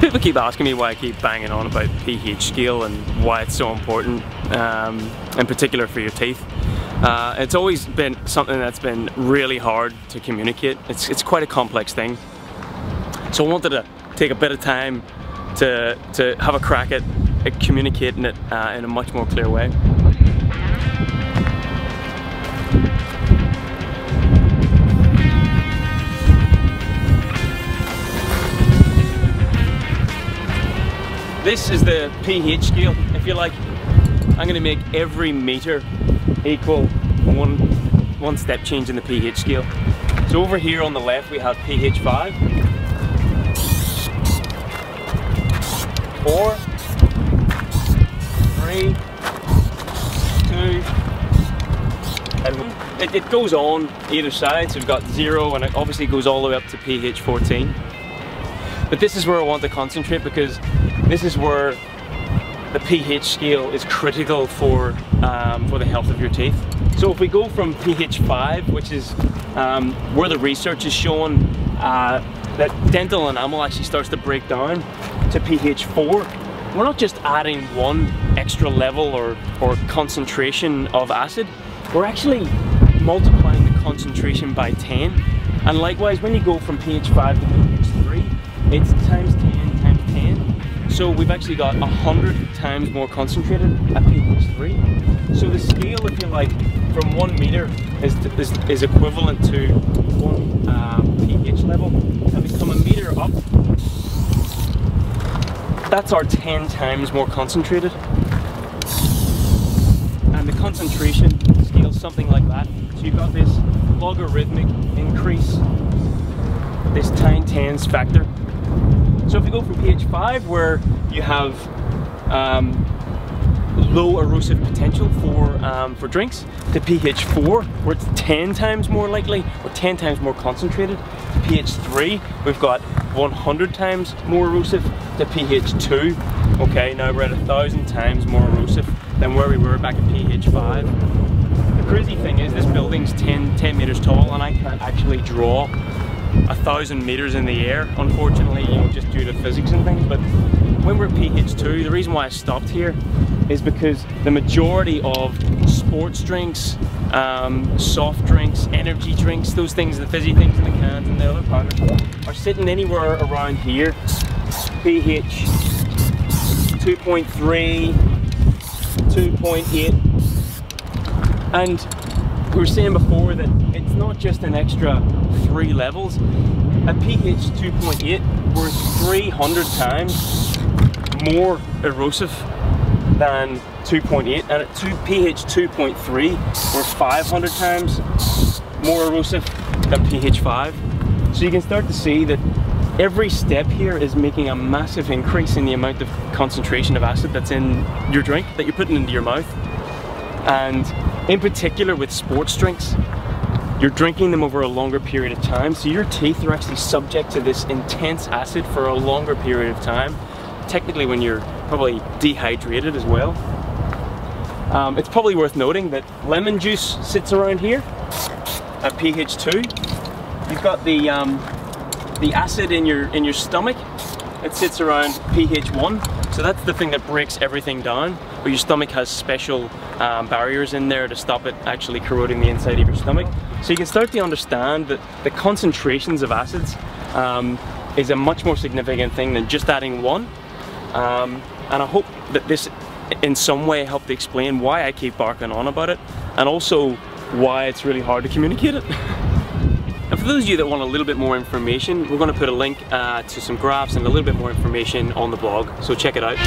People keep asking me why I keep banging on about pH scale and why it's so important, in particular for your teeth. It's always been something that's been really hard to communicate. It's quite a complex thing. So I wanted to take a bit of time to have a crack at communicating it in a much more clear way. This is the pH scale, if you like. I'm going to make every meter equal one step change in the pH scale. So over here on the left we have pH 5, 4, 3, 2, and 1. It goes on either side, so we've got 0 and it obviously goes all the way up to pH 14. But this is where I want to concentrate, because this is where the pH scale is critical for the health of your teeth. So if we go from pH 5, which is where the research is showing that dental enamel actually starts to break down, to pH 4, we're not just adding one extra level or concentration of acid, we're actually multiplying the concentration by 10. And likewise, when you go from pH 5 to pH 3, it's times 10 times 10. So we've actually got 100 times more concentrated at pH 3. So the scale, if you like, from 1 meter is equivalent to 1 pH level. And become a meter up, that's our 10 times more concentrated. And the concentration scale is something like that. So you've got this logarithmic increase, this times factor. So if you go from pH 5, where you have low erosive potential for drinks, to pH 4, where it's 10 times more likely, or 10 times more concentrated, to pH 3, we've got 100 times more erosive, to pH 2, okay, now we're at 1,000 times more erosive than where we were back at pH 5. The crazy thing is, this building's 10 meters tall, and I can't actually draw 1,000 meters in the air, unfortunately, you know, just due to physics and things. But when we're at pH 2, the reason why I stopped here is because the majority of sports drinks, soft drinks, energy drinks, those things, the fizzy things in the cans and the other powders, are sitting anywhere around here, pH 2.3, 2.8, and we were saying before that it's not just an extra 3 levels. At pH 2.8, we're 300 times more erosive than 2.8, and at pH 2.3, we're 500 times more erosive than pH 5. So you can start to see that every step here is making a massive increase in the amount of concentration of acid that's in your drink, that you're putting into your mouth. And in particular with sports drinks, you're drinking them over a longer period of time, so your teeth are actually subject to this intense acid for a longer period of time, technically when you're probably dehydrated as well. It's probably worth noting that lemon juice sits around here at pH 2. You've got the acid in your stomach. It sits around pH 1, so that's the thing that breaks everything down, but your stomach has special barriers in there to stop it actually corroding the inside of your stomach. So you can start to understand that the concentrations of acids is a much more significant thing than just adding one. And I hope that this in some way helped to explain why I keep barking on about it, and also why it's really hard to communicate it. And for those of you that want a little bit more information, we're going to put a link to some graphs and a little bit more information on the blog, so check it out.